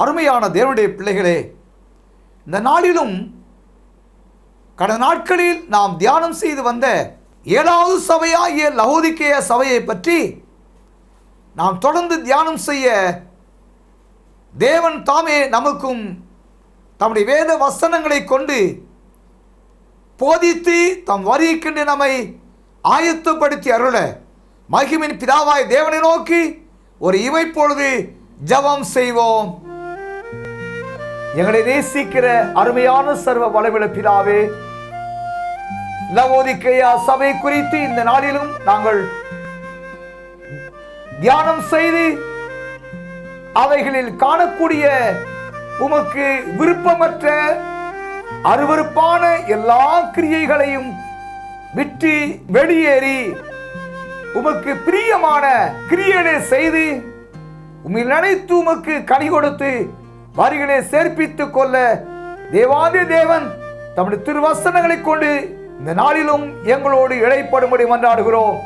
அருமையான தேவனுடைய பிள்ளைகளே, இந்த நாளிலும் கடந்த நாட்களில் நாம் தியானம் செய்து வந்த 7வது சபையாகிய லவோதிக்கேயா சபையை பற்றி நாம் தொடர்ந்து தியானம் செய்ய தேவன் தாமே நமக்கும் தம்முடைய வேத வசனங்களை கொண்டு போதித்து தம் வருகைக்கென்று நம்மை ஆயத்தப்படுத்தி அருள மகிமையின் பிதாவாய் தேவனை நோக்கி ஒரு இமைப்பொழுது ஜெபம் செய்வோம். எங்களை நேசிக்கிற அருமையான சர்வ வல்லமையுள்ள பிதாவே, லவோதிக்கேயா சபை குறித்து இந்த நாளிலும் நாங்கள் தியானம் செய்து அவைகளில் காணக்கூடிய உமக்கு விருப்பமற்ற அருவருப்பான எல்லா கிரியைகளையும் விட்டு வெளியேறி உமக்கு பிரியமான கிரியைகளை செய்து உம்மை நினைத்து உமக்கு கனி கொடுத்து வரிகளை சேர்ப்பித்துக் கொள்ள தேவாதி தேவன் தம்முடைய திருவசனங்களை கொண்டு இந்த நாளிலும் எங்களோடு இடைப்படும்படி மன்றாடுகிறோம்.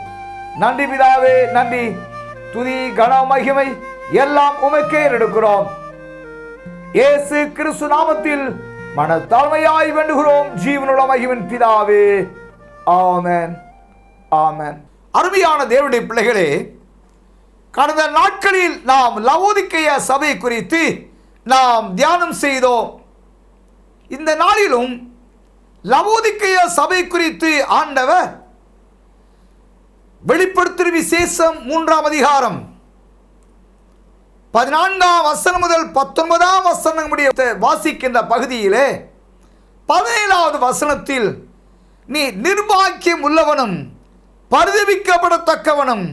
நன்றி பிதாவே, நன்றி. துதி கன மகிமை எல்லாம் உமக்கே எடுக்கிறோம். இயேசு கிறிஸ்து நாமத்தில் மனத்தாழ்மையாய் வேண்டுகிறோம் ஜீவனுள்ள மகிமையின் பிதாவே, ஆமென், ஆமென். அருமையான தேவனுடைய பிள்ளைகளே, கடந்த நாட்களில் நாம் லவோதிக்கேயா சபை குறித்து நாம் தியானம் செய்தோம். இந்த நாளிலும் லவோதிக்கேயா சபை குறித்து ஆண்டவர் வெளிப்படுத்தும் விசேஷம் 3ஆம் அதிகாரம் 14ஆம் வசனம் முதல் 19ஆம் வசனம் முடிய வாசிக்கின்ற பகுதியிலே 17வது வசனத்தில், நீ நிர்பாக்கியம் உள்ளவனும் பரிதபிக்கப்படத்தக்கவனும்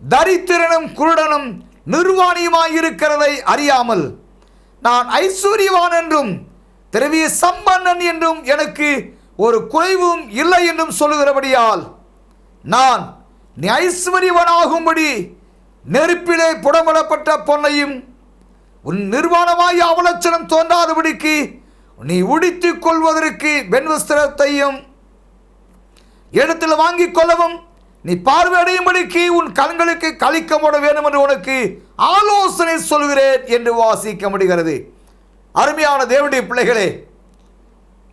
தரித்திரனும் குருடனும் நிர்வாணியுமாயிருக்கிறதை அறியாமல் நான் ஐஸ்வர்யவான் என்றும் திரவிய சம்பன்னன் என்றும் எனக்கு ஒரு குறைவும் இல்லை என்றும் சொல்லுகிறபடியால் நான் நீ ஐஸ்வர்யவனாகும்படி நெருப்பிலே புடமிடப்பட்ட பொன்னையும் உன் நிர்வாணமாய் அவலட்சணம் தோன்றாதபடிக்கு நீ உடித்துக் கொள்வதற்கு வெண்வஸ்திரத்தையும் இடத்தில் வாங்கிக் கொள்ளவும் நீ பார்வையடையும்படிக்கு உன் கண்களுக்கு கழிக்க போட வேண்டும் என்று உனக்கு ஆலோசனை சொல்கிறேன் என்று வாசிக்க முடிகிறது. அருமையான தேவனுடைய பிள்ளைகளே,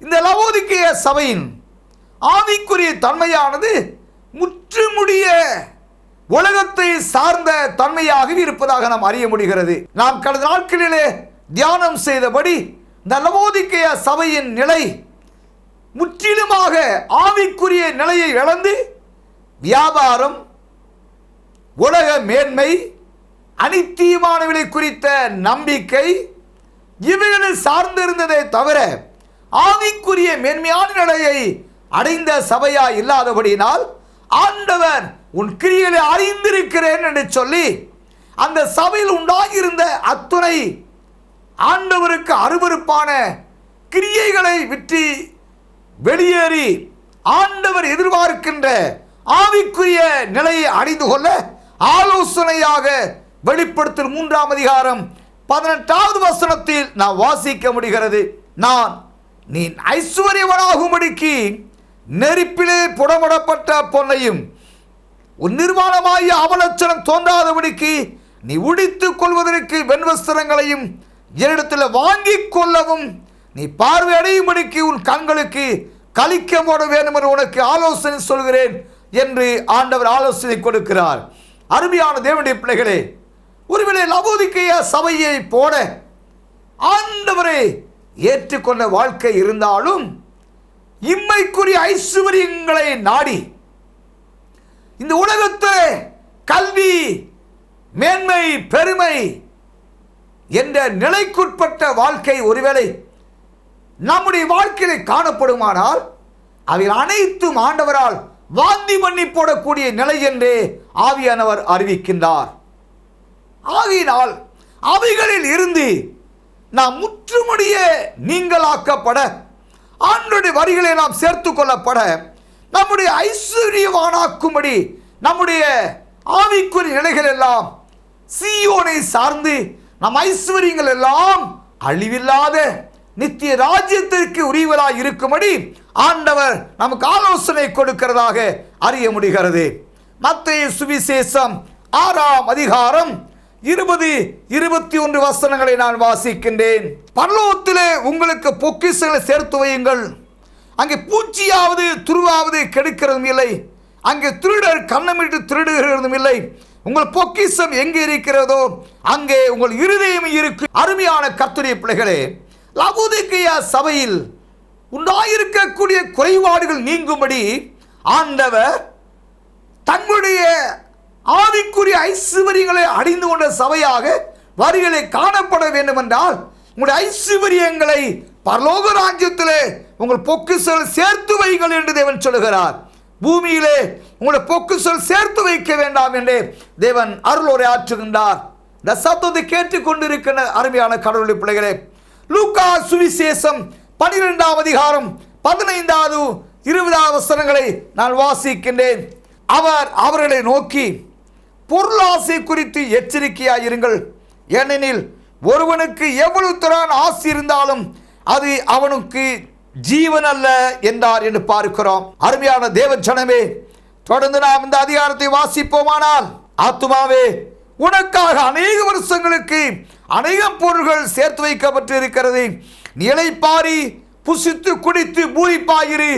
இந்த லவோதிக்கேயா சபையின் ஆவிக்குரிய தன்மையானது முற்றுமுடிய உலகத்தை சார்ந்த தன்மையாக இருப்பதாக நாம் அறிய முடிகிறது. நாம் கடந்த நாட்களிலே தியானம் செய்தபடி இந்த லவோதிக்கேயா சபையின் நிலை முற்றிலுமாக ஆவிக்குரிய நிலையை இழந்து வியாபாரம், உலக மேன்மை, அனித்தியமானவர்களை குறித்த நம்பிக்கை இவைகளை சார்ந்திருந்ததை தவிர ஆவிக்குரிய மேன்மையான நிலையை அடைந்த சபையா இல்லாதபடியினால் ஆண்டவர் உன் கிரியைகளை அறிந்திருக்கிறேன் என்று சொல்லி அந்த சபையில் உண்டாகியிருந்த அத்துணை ஆண்டவருக்கு அருவருப்பான கிரியைகளை விட்டு வெளியேறி ஆண்டவர் எதிர்பார்க்கின்ற ஆவிக்குரிய நிலையை அடைந்து கொள்ள ஆலோசனையாக வெளிப்படுத்தல் 3ஆம் அதிகாரம் 18வது வசனத்தில் நான் வாசிக்க முடிகிறது. நான் நீ ஐஸ்வர்யவனாகும்படிக்கு நெருப்பிலே புடமிடப்பட்ட பொன்னையும் உன் நிர்வாணமாகிய அவலட்சணம் தோன்றாதபடிக்கு நீ உடித்துக் கொள்வதற்கு வெண்வஸ்திரங்களையும் என்னிடத்தில் வாங்கிக் கொள்ளவும் நீ பார்வை அடையும்படிக்கு உன் கண்களுக்கு கழிக்க போட வேண்டும் என்று உனக்கு ஆலோசனை சொல்கிறேன் என்று ஆண்டவர் ஆலோசனை கொடுக்கிறார். அருமையான தேவனுடைய பிள்ளைகளே, ஒருவேளை லவோதிக்கேயா சபையை போல ஆண்டவரை ஏற்றுக்கொண்ட வாழ்க்கை இருந்தாலும் இம்மைக்குரிய ஐஸ்வர்யங்களை நாடி இந்த உலகத்தில் கல்வி, மேன்மை, பெருமை என்ற நிலைக்குட்பட்ட வாழ்க்கை ஒருவேளை நம்முடைய வாழ்க்கையிலே காணப்படுமானால் அவை அனைத்தும் ஆண்டவரால் வாந்தி பண்ணி போடக்கூடிய நிலை என்றே ஆவியானவர் அறிவிக்கின்றார். ஆகையினால் அவைகளில் இருந்து நாம் முற்றுமுடிய நீங்களாக்கப்பட, ஆண்டவருடைய வரிகளை நாம் சேர்த்து கொள்ளப்பட, நம்முடைய ஐஸ்வர்யவானாக்கும்படி நம்முடைய ஆவிக்குரிய நிலைகள் எல்லாம் சீயோனை சார்ந்து நம் ஐஸ்வர்யங்கள் எல்லாம் அழிவில்லாத நித்திய ராஜ்யத்திற்கு உரியவராய் இருக்கும்படி ஆண்டவர் நமக்கு ஆலோசனை கொடுக்கிறதாக அறிய முடிகிறது. மத்தேயு சுவிசேஷம் 6ஆம் அதிகாரம் 20, 21 வசனங்களை நான் வாசிக்கின்றேன். பரலோகத்திலே உங்களுக்கு பொக்கிஷங்களை சேர்த்து வையுங்கள், அங்கே பூச்சியாவது துருவாவது கெடுக்கிறதும் இல்லை, அங்கே திருடர் கண்ணமிட்டு திருடுகிறதும் இல்லை. உங்கள் பொக்கிஷம் எங்கே இருக்கிறதோ அங்கே உங்கள் இருதயம் இருக்கு. அருமையான கர்த்தருடைய பிள்ளைகளே, லவோதிக்கேயா சபையில் உண்டாயிருக்கக்கூடிய குறைபாடுகள் நீங்கும்படி ஆண்டவர் தங்களுடைய ஆவிக்குரிய ஐஸ்வரியங்களை அடைந்து கொண்ட சபையாக வரிகளை காணப்பட வேண்டும் என்றால் உங்களுடைய ஐஸ்வரியங்களை பரலோக ராஜ்யத்திலே உங்கள் பொக்கிஷங்கள் சேர்த்து வைங்கள் என்று தேவன் சொல்லுகிறார். பூமியிலே உங்களுடைய பொக்கிஷங்கள் சேர்த்து வைக்க வேண்டாம் என்று தேவன் அருளோரை ஆற்றுகின்றார். இந்த சத்தத்தை கேட்டுக்கொண்டிருக்கிற அருமையான கடவுளுடைய பிள்ளைகளே, லூக்கா சுவிசேஷம் 12ஆம் அதிகாரம் 15வது 20வது வசனங்களை நான் வாசிக்கின்றேன். அவர் அவர்களை நோக்கி, பொருளாசை குறித்து எச்சரிக்கையாயிருங்கள், ஏனெனில் ஒருவனுக்கு எவ்வளவு தரான் ஆசை இருந்தாலும் அது அவனுக்கு ஜீவன் அல்ல என்றார் என்று பார்க்கிறோம். அருமையான தேவ ஜனமே, தொடர்ந்து நாம் இந்த அதிகாரத்தை வாசிப்போமானால், ஆத்துமாவே உனக்காக அநேக வருஷங்களுக்கு அநேக பொருள்கள் சேர்த்து வைக்கப்பட்டு இருக்கிறது, நிலைப்பாரி புசித்து குடித்து பூரிப்பாயிரு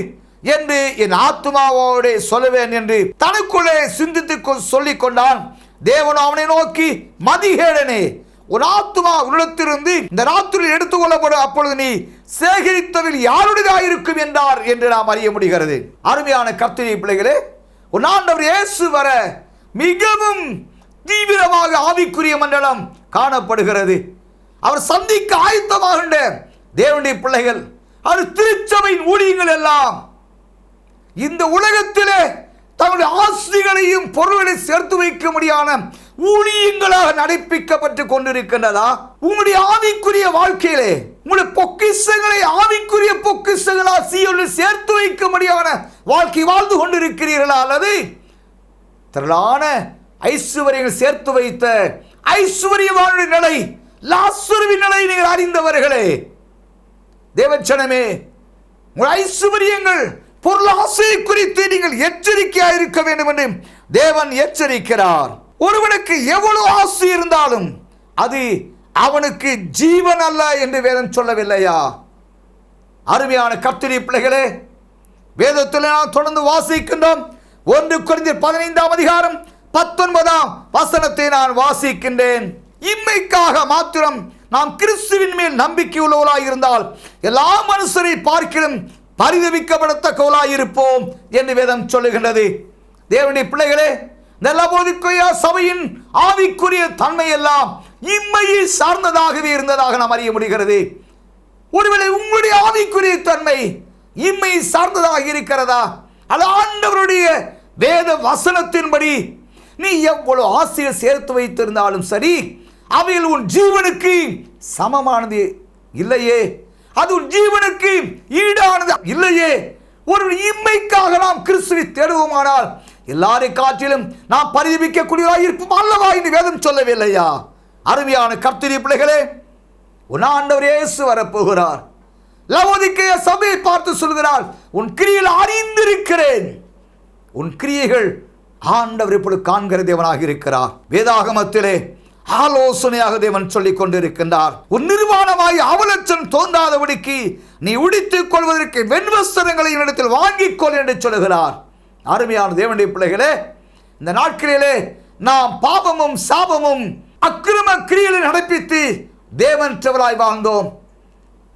என்று என் ஆத்துமாவோடு சொல்லுவேன் என்று தனக்குள்ளே சிந்தித்து சொல்லிக் கொண்டான். தேவன் அவனை நோக்கி, மதிகேடனே, ஒரு ஆத்துமா உள்ளத்திலிருந்து இந்த ராத்திரியில் எடுத்துக்கொள்ளப்படும், அப்பொழுது நீ சேகரித்தவில் யாருடையதாயிருக்கும் என்றார் என்று நாம் அறிய முடிகிறது. அருமையான கர்த்தருடைய பிள்ளைகளே, உன் ஆண்டவர் இயேசு வர மிகவும் தீவிரமாக ஆவிக்குரிய மண்டலம் காணப்படுகிறது. அவர் சந்திக்க ஆயத்தமாகின்ற தேவனுடைய பிள்ளைகள், அது திருச்சபையின் ஊழியங்கள் எல்லாம் இந்த உலகத்திலே தங்களுடைய ஆஸ்திகளையும் பொருள்களை சேர்த்து வைக்க முடியாத ஊழியங்களாக நடைப்பிக்கப்பட்டு கொண்டிருக்கின்றதா? உங்களுடைய ஆவிக்குரிய வாழ்க்கையிலே உங்களுடைய பொக்கிஷங்களை ஆவிக்குரிய பொக்கிஷங்களாக சீயோனில் சேர்த்து வைக்க முடியாத வாழ்க்கை வாழ்ந்து கொண்டிருக்கிறீர்களா? அல்லது திரளான ஐஸ்வர்யங்கள் சேர்த்து வைத்த ஐஸ்வர்யவானுடைய நிலை, லாசருவின் நிலை நீங்கள் அறிந்தவர்களே. தேவச்சனமே, உங்கள் ஐஸ்வர்யங்கள் பொருளாசை குறித்து நீங்கள் எச்சரிக்கையாக இருக்க வேண்டும் என்று தேவன் எச்சரிக்கிறார். ஒருவனுக்கு எவ்வளவு ஆசை இருந்தாலும் அது அவனுக்கு ஜீவன் அல்ல என்று வேதம் சொல்லவில்லையா? அருமையான கர்த்தருடைய பிள்ளைகளே, வேதத்தில் நாம் தொடர்ந்து வாசிக்கின்றோம். 1 கொரிந்தியர் 15ஆம் அதிகாரம் 19ஆம் வசனத்தை நான் வாசிக்கின்றேன். இம்மைக்காக மாத்திரம் நாம் கிறிஸ்துவின் மேல் நம்பிக்கை உள்ளவர்களாக இருந்தால் எல்லா மனுஷரை பார்க்கிலும் பரிதவிக்கப்படத்தக்கவர்களாக இருப்போம் என்று வேதம் சொல்லுகின்றது. தேவனுடைய பிள்ளைகளே, இந்த லவோதிக்கேயா சபையின் ஆவிக்குரிய தன்மை எல்லாம் இம்மையை சார்ந்ததாகவே இருந்ததாக நாம் அறிய முடிகிறது. ஒருவேளை உங்களுடைய ஆவிக்குரிய தன்மை இம்மையை சார்ந்ததாக இருக்கிறதா? அது ஆண்டவருடைய வேத வசனத்தின்படி நீ எவ்வளவு ஆசையை சேர்த்து வைத்திருந்தாலும் சரி, அவையில் உன் ஜீவனுக்கு சமமானது இல்லையே, அது உன் ஜீவனுக்கு ஈடானது இல்லையே. ஒரு இம்மைக்காக நாம் கிறிஸ்துவை தேடுவோமானால் எல்லாரை காற்றிலும் நாம் பரிதபிக்கக்கூடியவராக இருப்போம் அல்லவா என்று வேதம் சொல்லவில்லையா? அருமையான கர்த்தருடைய பிள்ளைகளே, உன் ஆண்டவர் இயேசு வரப்போகிறார். லவோதிக்கேயா சபையை பார்த்து சொல்கிறார், உன் கிரியைகள் அறிந்திருக்கிறேன். உன் கிரியைகள் ஆண்டவர் இப்பொழுது காண்கிற தேவனாக இருக்கிறார். வேதாகமத்திலே ஆலோசனையாக தேவன் சொல்லிக் கொண்டிருக்கின்றார். உன் நிர்வாணமாய் அவலட்சம் தோன்றாதபடிக்கு நீ உடித்துக் கொள்வதற்கு வெண்வஸ்திரங்களை என்னிடத்தில் வாங்கிக் கொள் என்று சொல்லுகிறார். அருமையான தேவனுடைய பிள்ளைகளே, இந்த நாட்களிலே நாம் பாவமும் சாபமும் அக்கிரம கிரியைகளை நடப்பித்து தேவனற்றவராய் வாழ்ந்தோம்.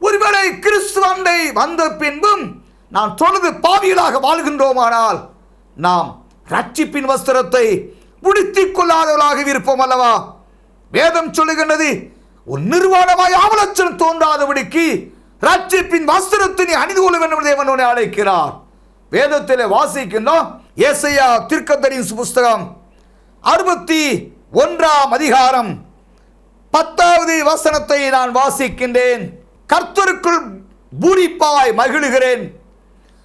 ஒருவேளை கிறிஸ்துவண்டை வந்த பின்பும் நாம் தொடர்ந்து பாவிகளாக வாழ்கின்றோமானால் நாம் ரட்சிப்பின் வஸ்திரத்தை உடுத்திக் கொள்ளாதவர்களாக இருப்போம் அல்லவா? வேதம் சொல்லுகின்றது, ஒரு நிர்வாணமாய் அவலட்சணம் தோன்றாதபடிக்கு ரட்சிப்பின் வஸ்திரத்தை நீ அணிந்து கொள்ள வேண்டும் என்று தேவன் அழைக்கிறார். வேதத்திலே வாசிக்கின்றோம். ஏசாயா தீர்க்கதரிசி புஸ்தகம் 61ஆம் அதிகாரம் 10வது வசனத்தை நான் வாசிக்கின்றேன். கர்த்தருக்குள் பூரிப்பாய் மகிழுகிறேன்,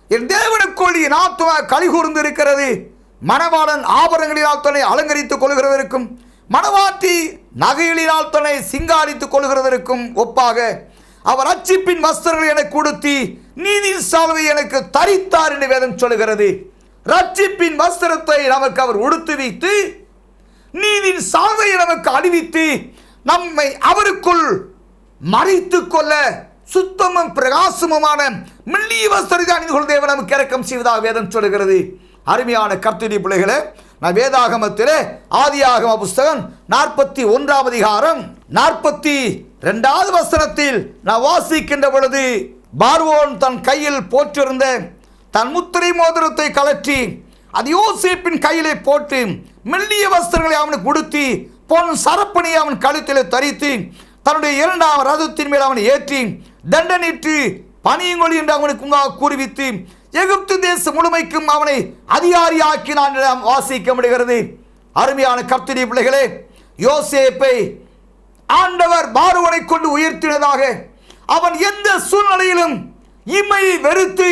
என் தேவனுக்குள் என் ஆத்துமா களிகூர்ந்து இருக்கிறது. மணவாளன் ஆபரணங்களினால் தன்னை அலங்கரித்துக் கொள்கிறதற்கும் மணவாட்டி நகைகளினால் தன்னை சிங்காரித்துக் கொள்கிறதற்கும் ஒப்பாக அவர் ரட்சிப்பின் வஸ்திரங்களை எனக்கு உடுத்தி நீதியின் சால்வை எனக்கு தரித்தார் என்று வேதம் சொல்லுகிறது. ரட்சிப்பின் வஸ்திரத்தை நமக்கு அவர் உடுத்து வைத்து நீதியின் சால்வையை நமக்கு அறிவித்து நம்மை அவருக்குள் மறைத்துக் கொள்ள சுத்தமும் பிரகாசமுமான மெல்லிய வஸ்திரத்தை அணிந்து கொள்ள தேவன் நமக்கு இரக்கம் செய்வதாக வேதம் சொல்கிறது. அருமையான கர்த்தருடைய பிள்ளைகளே, நான் வேதாகமத்திலே ஆதியாகம புஸ்தகம் 41 அதிகாரம் 42வது வசனத்தில் நான் வாசிக்கின்ற பொழுது, பார்வோன் தன் கையில் போற்றிருந்த தன் முத்திரை மோதிரத்தை கலற்றி அது யோசேப்பின் கையிலே போட்டு மெல்லிய வஸ்திரங்களை அவனுக்கு உடுத்தி பொன் சரப்பணியை அவன் கழுத்திலே தரித்து தன்னுடைய 2ஆம் ரதத்தின் மேல் அவனை ஏற்றி தண்டனிட்டு பணியுங்கொழி என்று அவனுக்கு கூறுவித்து எகிப்து தேசம் முழுமைக்கும் அவனை அதிகாரியாக்கினான் என்று நாம் வாசிக்க முடிகிறது. அருமையான கர்த்தருடைய பிள்ளைகளே, யோசேப்பை ஆண்டவர் பார்வோனை கொண்டு உயர்த்தினதாக அவன் எந்த சூழ்நிலையிலும் இம்மையை வெறுத்து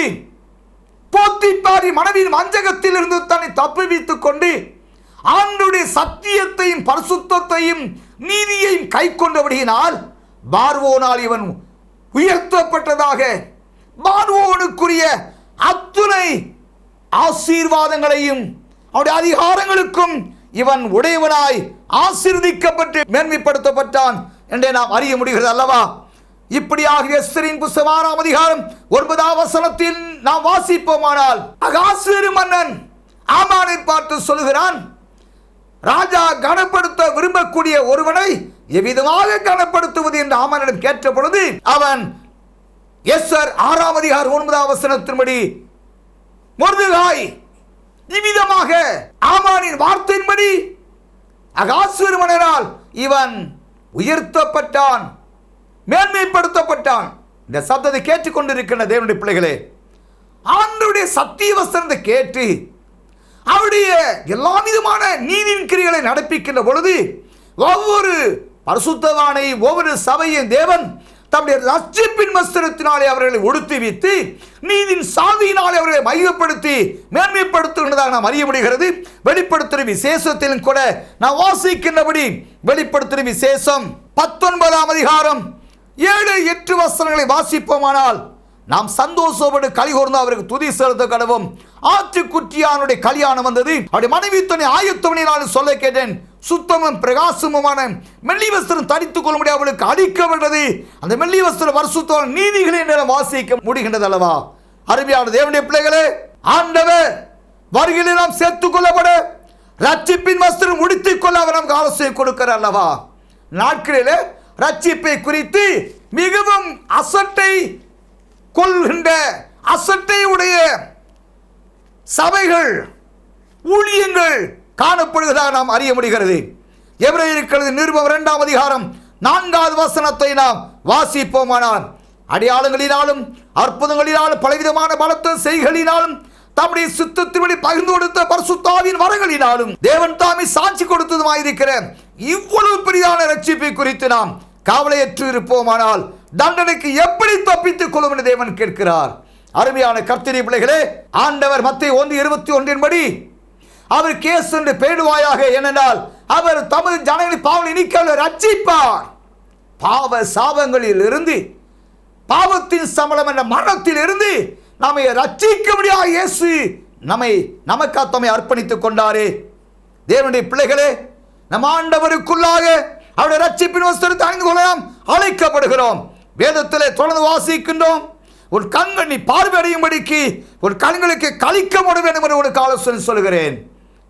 போத்திபாரி மனைவியின் வஞ்சகத்தில் இருந்து தன்னை தப்புவித்துக் கொண்டு ஆண்டவருடைய சத்தியத்தையும் பரிசுத்தத்தையும் நீதியையும் கை கொண்டபடியினால் பார்வோனால் இவன் உயர்த்தப்பட்டதாக பார்வோனுக்குரிய அத்துணை ஆசீர்வாதங்களையும் அவருடைய அதிகாரங்களுக்கும் இவன் உடையவனாய் ஆசீர்வதிக்கப்பட்டு மேன்மைப்படுத்தப்பட்டான் என்றே நாம் அறிய முடிகிறது அல்லவா? இப்படியாக எஸ்தரின் புஸ்தகம் 6ஆம் அதிகாரம் 9ஆம் வசனத்தில் நாம் வாசிப்போமானால், அகாஸ்வேரு மன்னன் ஆமானை பார்த்து சொல்லுகிறான், ராஜா கனப்படுத்த விரும்பக்கூடிய ஒருவனை எவ்விதமாக கனப்படுத்துவது என்று ஆமானிடம் கேட்ட பொழுது அவன் எஸ்தர் 6ஆம் அதிகாரம் 9ஆம் வசனத்தின்படி மொர்தெகாய் இவ்விதமாக ஆமானின் வார்த்தையின்படி அகாஸ்வேரு மன்னனால் இவன் உயர்த்தப்பட்டான், மேன்மைப்படுத்தப்பட்டான். இந்த சப்தத்தை கேட்டுக்கொண்டிருக்கின்ற தேவனுடைய பிள்ளைகளே, ஆண்டவருடைய சத்திய வசனத்தை கேட்டு அவருடைய எல்லா விதமான நீதியின் கிரியைகளை நடப்பிக்கின்ற பொழுது ஒவ்வொரு பரிசுத்தவானை ஒவ்வொரு சபையின் தேவன் தம்முடைய ரட்சிப்பின் வஸ்திரத்தினாலே அவர்களை உடுத்தி வைத்து நீதியின் சாதியினாலே அவர்களை மையப்படுத்தி மேன்மைப்படுத்துகின்றதாக நாம் அறிய முடிகிறது. வெளிப்படுத்துகிற விசேஷத்திலும் கூட நாம் வாசிக்கின்றபடி வெளிப்படுத்துகிற விசேஷம் 19ஆம் அதிகாரம் 7-8 வசனங்களை வாசிப்போமானால், நாம் சந்தோஷப்பட்டு கலிகூர்ந்து அவருக்கு துதி செலுத்த கடவும். ஆற்றுக்குட்டியானுடைய கல்யாணம் வந்தது, அவருடைய மனைவி துணை ஆயத்தவனினால் சொல்ல கேட்டேன். சுத்தமும் பிரகாசமுமான மெல்லி வஸ்திரம் தரித்துக் கொள்ள முடியாது அவளுக்கு அளிக்கப்பட்டது. அந்த மெல்லி வஸ்திரம் பரிசுத்த நீதிகளை நேரம் வாசிக்க முடிகின்றது அல்லவா? அருமையான தேவனுடைய பிள்ளைகளே, ஆண்டவர் வருகையில் நாம் சேர்த்துக் கொள்ளப்பட ரட்சிப்பின் வஸ்திரம் உடுத்திக் கொள்ள அவர் நமக்கு ஆலோசனை கொடுக்கிறார் அல்லவா? நாட்களிலே ரட்சிப்பை குறித்து மிகவும் அசட்டை கொள்கின்ற அசட்டை உடைய சபைகள் ஊழியங்கள் காணப்படுவதாக நாம் அறிய முடிகிறது. எபிரேயருக்கு நிருபம் 2ஆம் அதிகாரம் 4வது வசனத்தை நாம் வாசிப்போமானால், அடையாளங்களினாலும் அற்புதங்களினாலும் பலவிதமான பலத்த செய்களினாலும் தம்முடைய சித்தத்தின்படி பகிர்ந்து கொடுத்த பரிசுத்த ஆவியின் வரங்களினாலும் தேவன் தாமே சாட்சி கொடுத்ததுமாயிருக்கிற இவ்வளவு பெரிதான ரட்சிப்பை குறித்து நாம் கவலையற்று இருப்போமானால் தண்டனைக்கு எப்படி தப்பித்துக் கொள்ளும் என்று தேவன் கேட்கிறார். அருமையான கர்த்தருடைய பிள்ளைகளே, ஆண்டவர் மத்தேயு 1:21 படி அவர் கேஸ் என்று பேடுவாயாக, ஏனென்றால் அவர் தமது ஜனங்களை பாவங்களை நீக்க ரட்சிப்பார். பாவ சாபங்களில் இருந்து பாவத்தின் சம்பளம் என்ற மரணத்தில் இருந்து நம்மை ரட்சிக்க முடியாத இயேசு நமக்காக தம்மை அர்ப்பணித்துக் கொண்டாரே. தேவனுடைய பிள்ளைகளே, நம் ஆண்டவருக்குள்ளாக அவருடைய ரட்சிப்பின் வஸ்திரத்தை அணிந்து கொள்ள நாம் அழைக்கப்படுகிறோம். வேதத்திலே தொடர்ந்து வாசிக்கின்றோம், ஒரு கண்கள் நீ பார்வையடையும்படிக்கு ஒரு கண்களுக்கு கழிக்க முடியும் என்று ஒரு ஆலோசனை சொல்கிறேன்.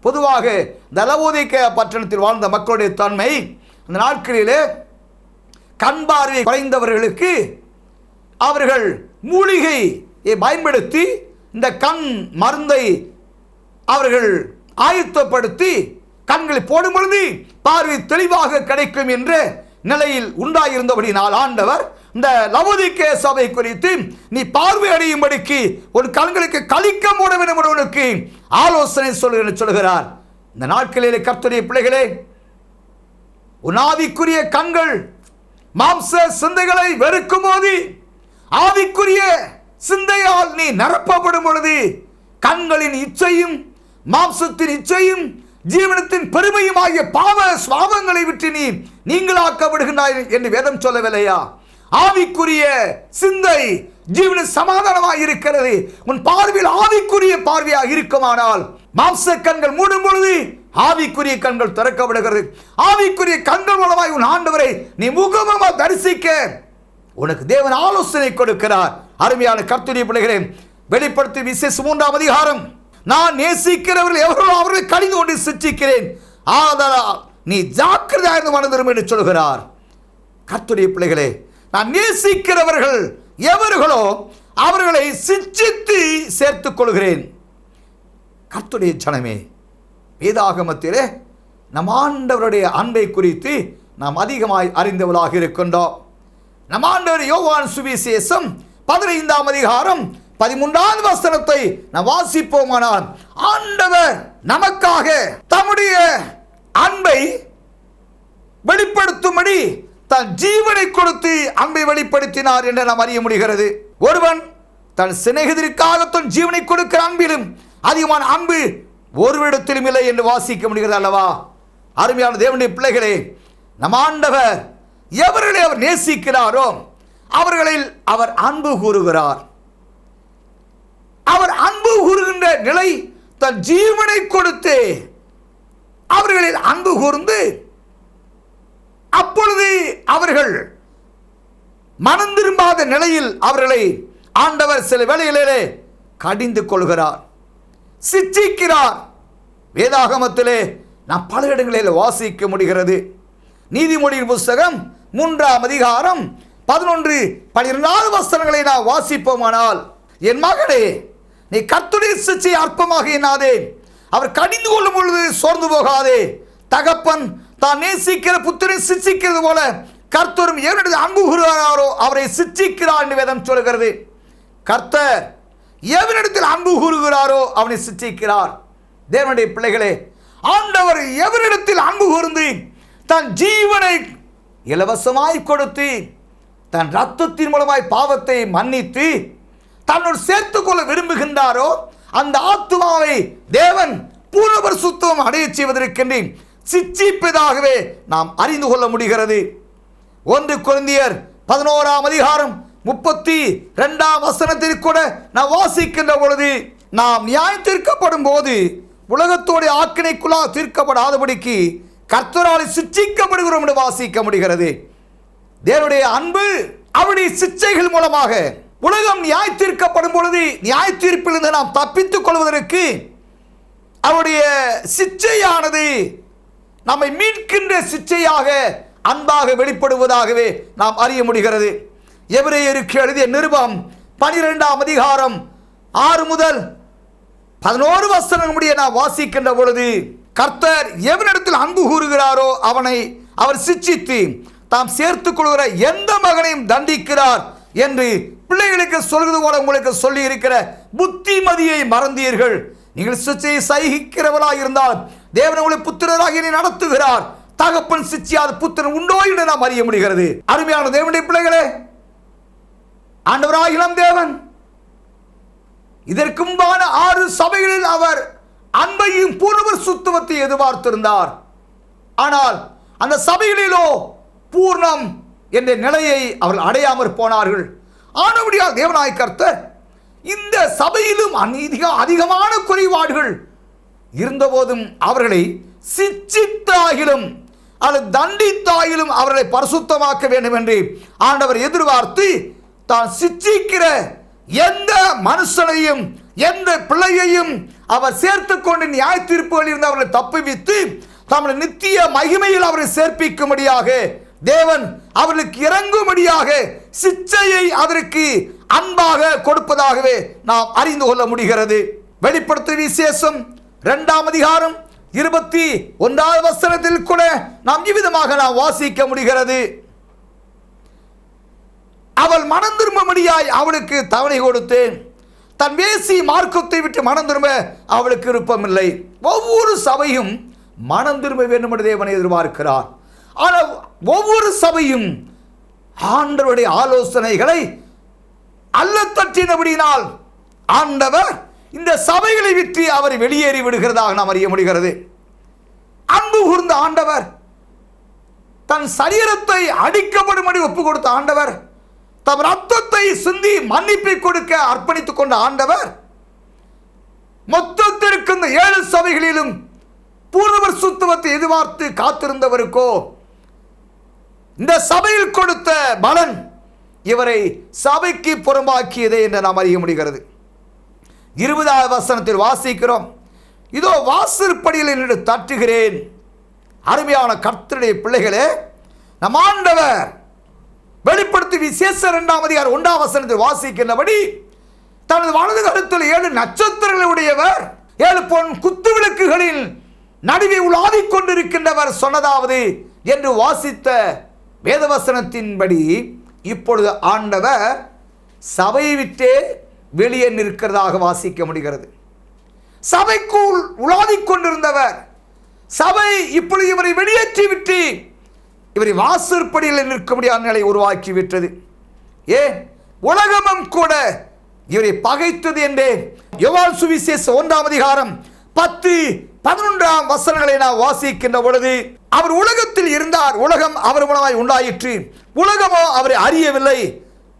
பொதுவாக இந்த லவோதிக்கேயா பட்டணத்தில் வாழ்ந்த மக்களுடைய தன்மை, அந்த நாட்களிலே கண் பார்வை குறைந்தவர்களுக்கு அவர்கள் மூலிகையை பயன்படுத்தி இந்த கண் மருந்தை அவர்கள் ஆயத்தப்படுத்தி கண்களை போடும் பொழுது பார்வை தெளிவாக கிடைக்கும் என்ற நிலையில் உண்டாயிருந்தபடினால் ஆண்டவர் இந்த லவோதிக்கேயா சபை குறித்து நீ பார்வை அடையும்படிக்கு ஒரு கண்களுக்கு கழிக்க மூட வேண்டும் என்பவனுக்கு ஆலோசனை சொல்கிறார். இந்த நாட்களிலே கர்த்தருடைய பிள்ளைகளே, உன் ஆவிக்குரிய கண்கள் மாம்ச சிந்தைகளை வெறுக்கும் போது ஆவிக்குரிய சிந்தையால் நீ நிரப்பப்படும் பொழுது கண்களின் இச்சையும் மாம்சத்தின் இச்சையும் ஜீவனத்தின் பெருமையும் ஆகிய பாவ சுவாபங்களை விட்டு நீங்களாக்கப்படுகின்றாய் என்று வேதம் சொல்லவில்லையா? ஆவிக்குரிய சிந்தை ஜீவனில் சமாதானமாக இருக்கிறது. உன் பார்வையில் ஆவிக்குரிய பார்வையாக இருக்குமானால் மாம்ச கண்கள் மூடும் பொழுது ஆவிக்குரிய கண்கள் திறக்கப்படுகிறது. ஆவிக்குரிய கண்கள் மூலமாய் உன் ஆண்டவரை நீ முகமாக தரிசிக்க உனக்கு தேவன் ஆலோசனை கொடுக்கிறார். அருமையான கர்த்தருடைய பிள்ளைகளே, வெளிப்படுத்தி விசேஷம் 3ஆம் அதிகாரம், நான் நேசிக்கிறவர்கள் எவர்களோ அவர்களை கடிந்து கொண்டு சிட்சிக்கிறேன், ஆதலால் நீ ஜாக்கிரதையாக இருந்து மனம் திரும்பு என்று சொல்கிறார். கர்த்தருடைய பிள்ளைகளே, நான் நேசிக்கிறவர்கள் எவர்களோ அவர்களை சிட்சித்து சேர்த்துக் கொள்கிறேன். கர்த்தருடைய ஜனமே, வேதாகமத்திலே நம் ஆண்டவருடைய அன்பை குறித்து நாம் அதிகமாய் அறிந்தவர்களாக இருக்கின்றோம். நம் ஆண்டவர் யோவான் சுவிசேஷம் 15ஆம் அதிகாரம் 13ஆவது வசனத்தை நாம் வாசிப்போமானால், ஆண்டவர் நமக்காக தம்முடைய அன்பை வெளிப்படுத்தும்படி தன் ஜீவனை கொடுத்து அன்பை வெளிப்படுத்தினார் என்று நாம் அறிய முடிகிறது. ஒருவன் தன் சிநேகிதருக்காக தன் ஜீவனை கொடுக்கிற அன்பிலும் அதிகமான அன்பு ஒருவரிடத்திலும் இல்லை என்று வாசிக்க முடிகிறது அல்லவா? அருமையான தேவனுடைய பிள்ளைகளே, நம் ஆண்டவர் எவர்களை அவர் நேசிக்கிறாரோ அவர்களில் அவர் அன்பு கூறுகிறார். அவர் அன்பு கூறுகின்ற நிலை தன் ஜீவனை கொடுத்து அவர்களில் அன்பு கூர்ந்து, அப்பொழுது அவர்கள் மனம் திரும்பாத நிலையில் அவர்களை ஆண்டவர் சில வேளைகளிலே கடிந்து கொள்கிறார், சிட்சிக்கிறார். வேதாகமத்திலே நாம் பல இடங்களில் வாசிக்க முடிகிறது. நீதிமொழியின் புஸ்தகம் 3ஆம் அதிகாரம் 11, 12 வசனங்களை நாம் வாசிப்போமானால், என் மகனே, நீ கர்த்தருடைய சிட்சையை அற்பமாக எண்ணாதே, அவர் கடிந்து கொள்ளும் பொழுது சோர்ந்து போகாதே. தகப்பன் தான் நேசிக்கிற புத்திரை சிட்சிக்கிறது போல கர்த்தரும் எவரிடத்தில் அன்பு கூறுகிறாரோ அவரை சிட்சிக்கிறார் என்று வேதம் சொல்கிறது. கர்த்தர் எவரிடத்தில் அன்பு கூறுகிறாரோ அவனை சிட்சிக்கிறார். தேவனுடைய பிள்ளைகளே, ஆண்டவர் எவரிடத்தில் அன்பு கூர்ந்து தன் ஜீவனை இலவசமாய் கொடுத்து தன் ரத்தத்தின் மூலமாய் பாவத்தை மன்னித்து தன்னோடு சேர்த்துக் கொள்ள விரும்புகின்றாரோ அந்த ஆத்துமாவை தேவன் பூர்ண பரிசுத்தம் அடைய செய்வதற்கென்று சிட்சிப்பதாகவே நாம் அறிந்து கொள்ள முடிகிறது. 1 கொரிந்தியர் 11ஆம் அதிகாரம் 32ஆம் வசனத்தில் கூட நாம் வாசிக்கின்ற பொழுது, நாம் நியாயம் தீர்க்கப்படும் போது உலகத்தோடைய ஆக்கினைக்குள்ளாக தீர்க்கப்படாதபடிக்கு கர்த்தரால் சிட்சிக்கப்படுகிறோம் என்று வாசிக்க முடிகிறது. தேவனுடைய அன்பு அவருடைய சிட்சைகள் மூலமாக உலகம் நியாய தீர்க்கப்படும் பொழுது நியாய தீர்ப்பிலிருந்து நாம் தப்பித்துக் கொள்வதற்கு அவருடைய சிட்சையானது நம்மை மீட்கின்ற சிட்சையாக அன்பாக வெளிப்படுவதாகவே நாம் அறிய முடிகிறது. எபிரேயருக்கு எழுதிய நிருபம் 12ஆம் அதிகாரம் 6 முதல் 11 வசனம் முடிய நாம் வாசிக்கின்ற பொழுது, கர்த்தர் எவனிடத்தில் அன்பு கூறுகிறாரோ அவனை அவர் சிட்சித்து தாம் சேர்த்துக் கொள்கிற எந்த மகனையும் தண்டிக்கிறார் என்று பிள்ளைகளுக்கு சொல்வது போல உங்களுக்கு சொல்லி இருக்கிற புத்திமதியை மறந்தீர்கள். நீங்கள் சிட்சையை சகிக்கிறவர்களாக இருந்தால் தேவன் உங்களை புத்திரராக நடத்துகிறார். தகப்பன் சிட்சியாத புத்திரன் உண்டோ என்று நாம் அறிய முடிகிறது. அருமையான தேவனுடைய பிள்ளைகளே, ஆண்டவராகிய நம் தேவன் இதற்கு முன்பான 6 சபைகளில் அவர் அன்பையும் பூர்ண சுத்தத்தை எதிர்பார்த்திருந்தார். ஆனால் அந்த சபைகளிலோ பூர்ணம் என்ற நிலையை அவர்கள் அடையாமற் போனார்கள். ஆனபடியால் தேவனாய் கர்த்தர் இந்த சபையிலும் அதிகமான குறைபாடுகள் இருந்தபோதும் அவர்களை சிட்சித்தாகிலும் அல்லது தண்டித்தாகிலும் அவர்களை பரிசுத்தமாக்க வேண்டும் என்று ஆண்டவர் எதிர்பார்த்து தான் சிட்சிக்கிற எந்த மனுஷனையும் எந்த பிள்ளையையும் அவர் சேர்த்துக் கொண்டு நியாய தீர்ப்புகளில் இருந்து அவர்களை தப்புவித்து தம்முடைய நித்திய மகிமையில் அவரை சேர்ப்பிக்கும்படியாக தேவன் அவர்களுக்கு இறங்கும்படியாக சிட்சையை அதற்கு அன்பாக கொடுப்பதாகவே நாம் அறிந்து கொள்ள முடிகிறது. வெளிப்படுத்தும் விசேஷம் 2ஆம் அதிகாரம் 21ஆவது வசனத்தில் கூட நாம் இவ்விதமாக நாம் வாசிக்க முடிகிறது. அவள் மனம் திரும்பும்படியாய் அவளுக்கு தவணை கொடுத்தேன், தன் வேசி மார்க்கத்தை விட்டு மனம் திரும்ப அவளுக்கு விருப்பமில்லை. ஒவ்வொரு சபையும் மனம் திரும்ப வேண்டும் என்று தேவனை எதிர்பார்க்கிறார். ஆனால் ஒவ்வொரு சபையும் ஆண்டவருடைய ஆலோசனைகளை அல்ல தட்டினபடியினால் ஆண்டவர் இந்த சபைகளை விட்டு அவர் வெளியேறி விடுகிறதாக நாம் அறிய முடிகிறது. அன்பு கூர்ந்த ஆண்டவர், தன் சரீரத்தை அடிக்கப்படும்படி ஒப்பு கொடுத்த ஆண்டவர் தம் ரத்தத்தை சிந்தி மன்னிப்பை கொடுக்க அர்ப்பணித்துக் கொண்ட ஆண்டவர் மொத்தத்திற்கு இந்த 7 சபைகளிலும் பூர்வ பரிசுத்தத்தை எதிர்பார்த்து காத்திருந்தவருக்கோ இந்த சபையில் கொடுத்த பலன் இவரை சபைக்கு புறம்பாக்கியதே என்று நாம் அறிய முடிகிறது. 20வது வசனத்தில் வாசிக்கிறோம், இதோ வாசற்படியில் நின்று தட்டுகிறேன். அருமையான கர்த்தருடைய பிள்ளைகளே, நம் ஆண்டவர் வெளிப்படுத்தி விசேஷ 2ஆம் அதிகாரம் 1ஆம் வசனத்தில் வாசிக்கின்றபடி தனது வலது கரத்தில் 7 நட்சத்திரங்களை உடையவர் 7 பொன் குத்து விளக்குகளில் நடுவே உலாவிக் கொண்டிருக்கின்றவர் சொன்னதாவது என்று வாசித்த வேதவசனத்தின்படி இப்பொழுது ஆண்டவர் சபையை விட்டே வெளியே நிற்கிறதாக வாசிக்க முடிகிறது. சபைக்குள் உலாவிக் கொண்டிருந்தவர் சபை இப்பொழுது இவரை வெளியேற்றி விட்டு இவரை வாசற்படியில் நிற்க முடியாத நிலை உருவாக்கி விட்டது. ஏன் உலகமும் கூட இவரை பகைத்தது என்றே யோவான் சுவிசேஷ 1ஆம் அதிகாரம் 10-11 வசனங்களை நாம் வாசிக்கின்ற பொழுது, அவர் உலகத்தில் இருந்தார், உலகம் அவர் மூலமாய் உண்டாயிற்று, உலகமோ அவரை அறியவில்லை,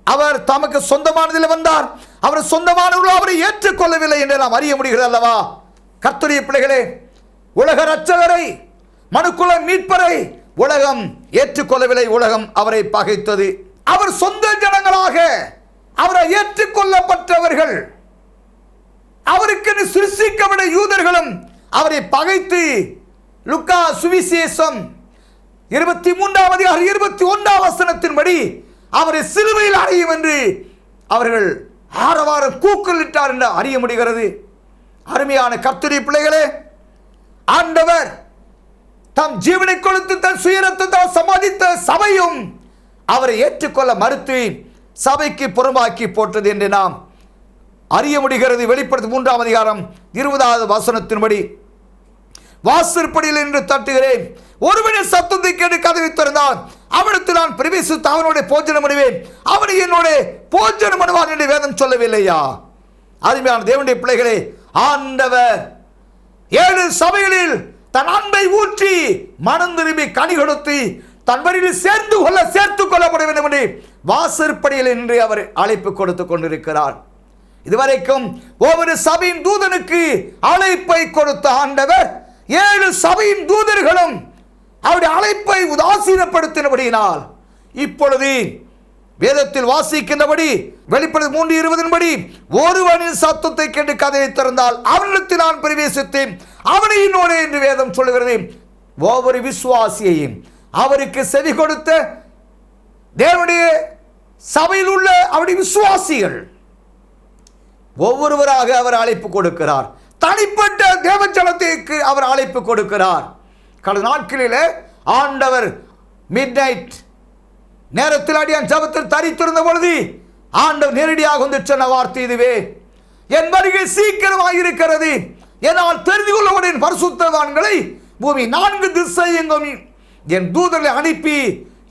அவர் தமக்கு சொந்தமானதில் வந்தார், அவர் சொந்தமானவர்களோ அவரை ஏற்றுக்கொள்ளவில்லை என்று நாம் அறிய முடிகிறது அல்லவா? கர்த்தருடைய பிள்ளைகளே, உலக இரட்சகரை மனுக்குல மீட்பரை உலகம் ஏற்றுக்கொள்ளவில்லை, உலகம் அவரை பகைத்தது. அவர் சொந்த ஜனங்களாக அவரை ஏற்றுக்கொள்ளப்பட்டவர்கள், அவருக்கு சிருஷ்டிக்கப்பட்ட யூதர்களும் அவரை பகைத்து லூக்கா சுவிசேஷம் 23ஆம் அதிகாரம் 21ஆம் வசனத்தின்படி அவரை சிலுவையில் அறையும் என்று அவர்கள் ஆரவாரம் கூக்குலிட்டார் என்று அறிய முடிகிறது. அருமையான கர்த்தருடைய பிள்ளைகளே, ஆண்டவர் தம் ஜீவனை கொடுத்து தன் சுயரத்தத்தால் சமாதித்த சபையும் அவரை ஏற்றுக்கொள்ள மறுத்து சபைக்கு புறம்பாக்கி போட்டது என்று நாம் அறிய முடிகிறது. வெளிப்படுத்தி 3ஆம் அதிகாரம் 20வது வசனத்தின்படி, வாசற்படியில் நின்று தட்டுகிறேன், ஒருவனின் சத்தத்தை கேட்டு கதவை திறந்தான், அவனிடத்தில் நான் பிரவேசித்து அவனுடைய போஜனம் பண்ணுவேன், அவனை என்னோட போஜனம் பண்ணுவான் என்று வேதம் சொல்லவில்லையா? அருமையான தேவனுடைய பிள்ளைகளே, ஆண்டவர் 7 சபைகளில் தன் அன்பை ஊற்றி மனம் திரும்பி கனி கொடுத்து தன் வரியில் சேர்த்துக் கொள்ளப்பட வேண்டும் என்று வாசற்படியில் நின்று அவர் அழைப்பு கொடுத்து கொண்டிருக்கிறார். இதுவரைக்கும் ஒவ்வொரு சபையின் தூதனுக்கு அழைப்பை கொடுத்த ஆண்டவர் 7 சபையின் தூதர்களும் அவருடைய அழைப்பை உதாசீனப்படுத்தினபடியினால் இப்பொழுது வேதத்தில் வாசிக்கின்றபடி வெளிப்படுத்தி 3:20 ஒருவனின் சத்தத்தை கேட்டு கதையை திறந்தால் அவனிடத்தில் நான் பிரவேசித்தேன், அவனை என்னோடு என்று வேதம் சொல்லுகிறது. ஒவ்வொரு விசுவாசியையும் அவருக்கு செவி கொடுத்த தேவனுடைய சபையில் உள்ள அவருடைய விசுவாசிகள் ஒவ்வொருவராக அவர் அழைப்பு கொடுக்கிறார். தனிப்பட்ட தேவஜனத்திற்கு அவர் அழைப்பு கொடுக்கிறார். கடந்த நாட்களிலே ஆண்டவர் மிட் நைட் நேரத்தில் அடியான் ஜபத்தில் தரித்திருந்த பொழுது ஆண்டவர் நேரடியாக வந்து சொன்ன வார்த்தை இதுவே, என் வருகை சீக்கிரமாக இருக்கிறது, என்னால் தெரிந்து கொள்ளப்படும் பரிசுத்தவான்களை பூமி 4 திசையெங்கும் என் தூதர்களை அனுப்பி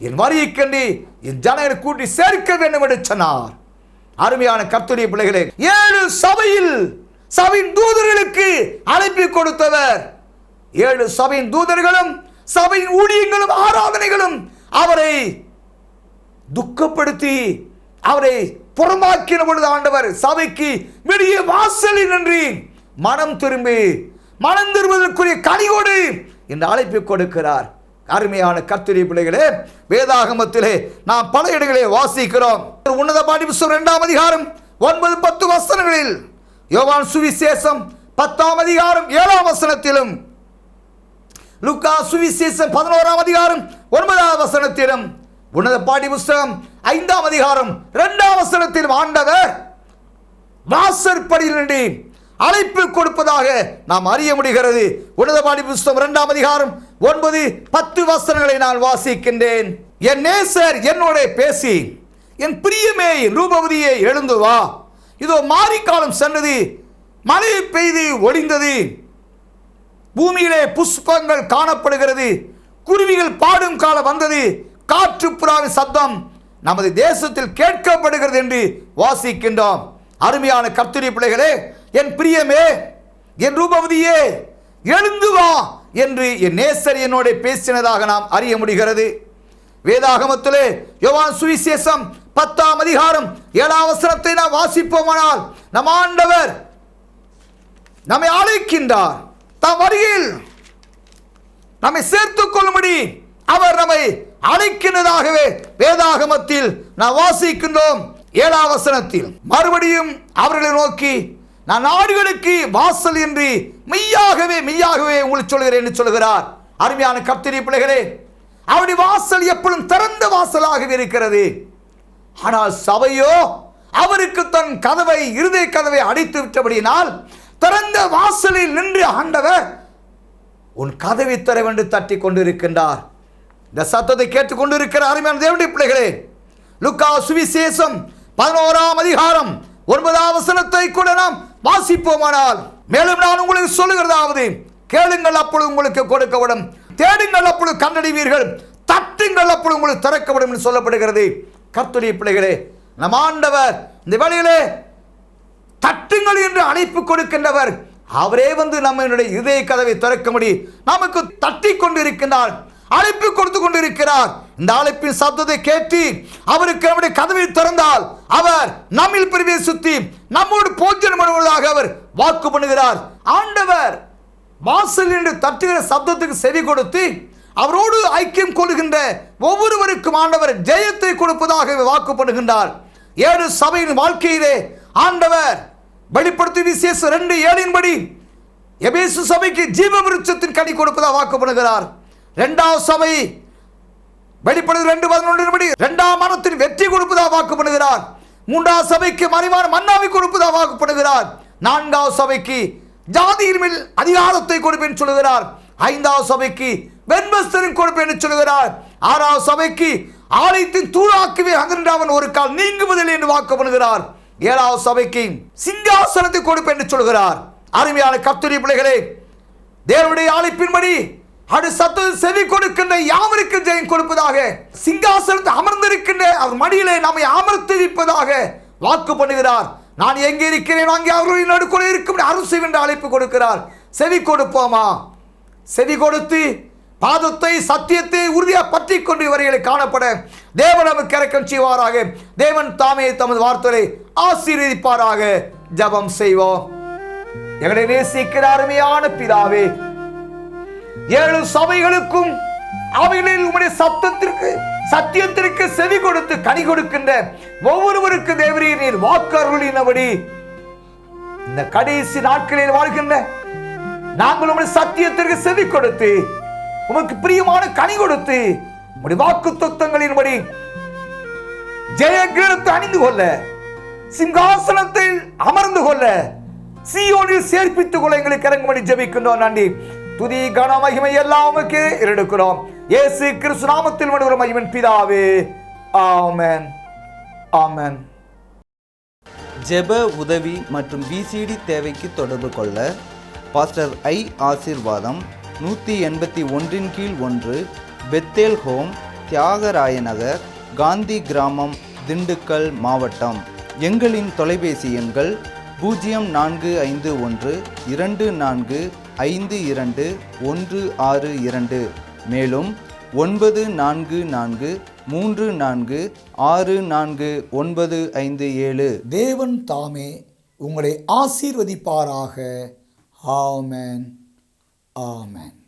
என் வருகை கண்டு என் ஜனங்களை கூட்டி சேர்க்க வேண்டும் என்று சொன்னார். அருமையான கர்த்தருடைய பிள்ளைகளே, 7 சபையின் தூதர்களுக்கு அழைப்பு கொடுத்தவர், 7 சபையின் தூதர்களும் சபையின் ஊழியங்களும் ஆராதனைகளும் அவரை துக்கப்படுத்தி அவரை புறமாக்கின பொழுது ஆண்டவர் சபைக்கு வெளியே வாசலில் நின்று மனம் திரும்புவதற்குரிய கனியோடு இந்த அழைப்பு கொடுக்கிறார். அருமையான கர்த்தருடைய பிள்ளைகளே, வேதாகமத்திலே நாம் பல இடங்களிலே வாசிக்கிறோம். உன்னத பாடி புத்தகம் 2ஆம் அதிகாரம் 9-10 வசனங்களில், யோவான் சுவிசேஷம் 10ஆம் அதிகாரம் 7ஆம் வசனத்திலும், லூக்கா சுவிசேஷம் 11ஆம் அதிகாரம் 9ஆம் வசனத்திலும், உன்னத பாடி புத்தகம் 5ஆம் அதிகாரம் 2ஆம் வசனத்திலும் ஆண்டவர் வாசற்படியில் நின்று அழைப்பு கொடுப்பதாக நாம் அறிய முடிகிறது. உன்னத பாடி புத்தகம் 2ஆம் அதிகாரம் 9-10 வசனங்களை நான் வாசிக்கின்றேன். என் நேசர் என்னோட பேசி, என் பிரியமே ரூபவதியே எழுந்து வா, இதோ மாரிக்காலம் சென்றது, மழை பெய்து ஒளிந்தது, பூமியிலே புஷ்பங்கள் காணப்படுகிறது, குருவிகள் பாடும் காலம் வந்தது, காற்று புறாவின் சத்தம் நமது தேசத்தில் கேட்கப்படுகிறது என்று வாசிக்கின்றோம். அருமையான கர்த்தருடைய பிள்ளைகளே, என் பிரியமே என் ரூபவதியே எழுந்து வா என்று என் நேசர் என்னோட பேசினதாக நாம் அறிய முடிகிறது. வேதாகமத்திலே யோவான் சுவிசேஷம் 10ஆம் அதிகாரம் 7ஆம் வசனத்தை நாம் வாசிப்போமானால், நம் ஆண்டவர் நம்மை அழைக்கின்றார். தம் வருகையில் நம்மை சேர்த்துக் கொள்ளும்படி அவர் நம்மை அழைக்கின்றதாகவே வேதாகமத்தில் நாம் வாசிக்கின்றோம். 7ஆம் வசனத்தில் மறுபடியும் அவர்களை நோக்கி, நான் நாடுகளுக்கு வாசல் என்று மெய்யாகவே மெய்யாகவே உங்களுக்கு சொல்கிறேன் என்று சொல்கிறார். அருமையான கர்த்தருடைய பிள்ளைகளே, அவருடைய வாசல் எப்பொழுதும் திறந்த வாசலாகவே இருக்கிறது. ஆனால் சபையோ அவருக்கு தன் கதவை, இருதய கதவை அடைத்து விட்டபடியினால் திறந்த வாசலில் நின்று ஆண்டவர் உன் கதவை திற என்று தட்டி கொண்டிருக்கின்றார். இந்த சத்தத்தை கேட்டுக் கொண்டிருக்கிற அருமையான தேவனுடைய பிள்ளைகளே, லூக்கா சுவிசேஷம் 11ஆம் அதிகாரம் 9ஆம் வசனத்தை கூட நாம் வாசிப்போமானால், மேலும் நான் உங்களுக்கு சொல்லுகிறதாவது, கேளுங்கள் அப்பொழுது உங்களுக்கு கொடுக்கப்படும், தேடுங்கள் அப்பொழுது கண்டடைவீர்கள், தட்டுங்கள் அப்பொழுது உங்களுக்கு திறக்கப்படும் என்று சொல்லப்படுகிறது. கர்த்தருடைய பிள்ளைகளே, நம் ஆண்டவர் இந்த வேளையிலே தட்டுங்கள் என்று அழைப்பு கொடுக்கின்றவர். அவரே வந்து நம்மளுடைய இதய கதவை திறக்கும்படி நமக்கு தட்டி கொண்டிருக்கிறார், அழைப்பு கொடுத்து கொண்டிருக்கிறார். இந்த அழைப்பின் சத்தத்தை கேட்டு அவருக்கு நம்முடைய கதவை திறந்தால் அவர் நம்மில் பிரவேசித்து நம்மோடு போஜனம் பண்ணுவதாக அவர் வாக்கு பண்ணுகிறார். ஆண்டவர் வாசல் என்று தட்டுகிற சத்தத்துக்கு செவி கொடுத்து அவரோடு ஐக்கியம் கொள்கின்ற ஒவ்வொருவருக்கும் ஆண்டவர் ஜெயத்தை கொடுப்பதாக வாக்கு பண்ணுகின்றார். 7 சபையின் வாழ்க்கையிலே ஆண்டவர் வெளிப்படுத்தி விசேஷம் 2:7 படி எபேசு சபைக்கு ஜீவ விருட்சத்தின் கனி கொடுப்பதாக வாக்கு பண்ணுகிறார். 2ஆம் சபை வெளிப்படுத்தி 2:11 படி 2ஆம் மரணத்தின் வெற்றி கொடுப்பதாக வாக்கு பண்ணுகிறார். 3ஆம் சபைக்கு மறைவான மன்னாவை கொடுப்பதாக வாக்கு பண்ணுகிறார். 4ஆம் சபைக்கு ஜாதியின் மேல் அதிகாரத்தை கொடுப்பேன் சொல்லுகிறார். 5ஆம் சபைக்கு வெண்வஸ்திரம் கொடுப்பேன் என்று சொல்லுகிறார். 6ஆம் சபைக்கு ஆலயத்தின் தூளாக்குவே அங்கிருந்தவன் ஒரு கால் நீங்குவதில்லை என்று வாக்கு பண்ணுகிறார். 7ஆம் சபைக்கு சிங்காசனத்தை கொடுப்பேன் என்று சொல்கிறார். அருமையான கர்த்தருடைய பிள்ளைகளே, தேவனுடைய அழைப்பின்படி அது சத்தத்தை செவி கொடுக்கின்ற யாவருக்கு ஜெயம் கொடுப்பதாக, சிங்காசனத்தை அமர்ந்திருக்கின்ற அவர் மடியிலே நம்மை அமர்த்தி வைப்பதாக வாக்கு பண்ணுகிறார். நான் எங்கே இருக்கிறேன் அங்கே அவர்களின் நடுக்குள்ளே இருக்கும் அருள் செய்கின்ற அழைப்பு கொடுக்கிறார். செவி கொடுப்போமா? செவி கொடுத்து பாதத்தை சத்தியத்தை உறுதியாக பற்றி கொண்டு இவர்களை காணப்பட தேவன் நமக்கு இரக்கம் செய்வாராக. தேவன் தாமே தமது வார்த்தையை ஆசீர்வதிப்பாராக. ஜெபம் செய்வோம். எங்களை நேசிக்கிற அருமையான பிதாவே, 7 சபைகளுக்கும் அவைகளில் உம்முடைய சத்தியத்திற்கு செவி கொடுத்து கனி கொடுக்கின்ற ஒவ்வொருவருக்கு தேவரீர் நீர் வாக்கு அருளினபடி இந்த கடைசி நாட்களில் வாழ்கின்ற நாங்கள் உம்முடைய சத்தியத்திற்கு செவி கொடுத்து உமக்கு பிரியமான கனி கொடுத்து உம்முடைய வாக்கு தத்துவங்களின்படி ஜெய கிரீடத்தை அணிந்து கொள்ள, சிங்காசனத்தில் அமர்ந்து கொள்ள, சீயோனில் சேர்ப்பித்துக் கொள்ள எங்களுக்கு இறங்கும்படி ஜெபிக்கின்றோம். நன்றி, துதி, கன, மகிமை எல்லாம் உமக்கே எடுக்கிறோம். இயேசு கிறிஸ்து நாமத்தில் வருகிற மகிமையின் பிதாவே, ஆமென், ஆமென். ஜெப உதவி மற்றும் விசிடி தேவைக்கு தொடர்பு கொள்ள பாஸ்டர் ஐ ஆசீர்வாதம் 181 கீழ் 1 பெத்தேல் ஹோம், தியாகராய நகர், காந்தி கிராமம், திண்டுக்கல் மாவட்டம். எங்களின் தொலைபேசி எண்கள் 0451 2452 162, மேலும் 944 34 64957. தேவன் தாமே உங்களை ஆசீர்வதிப்பாராக. ஆமென், ஆமென்.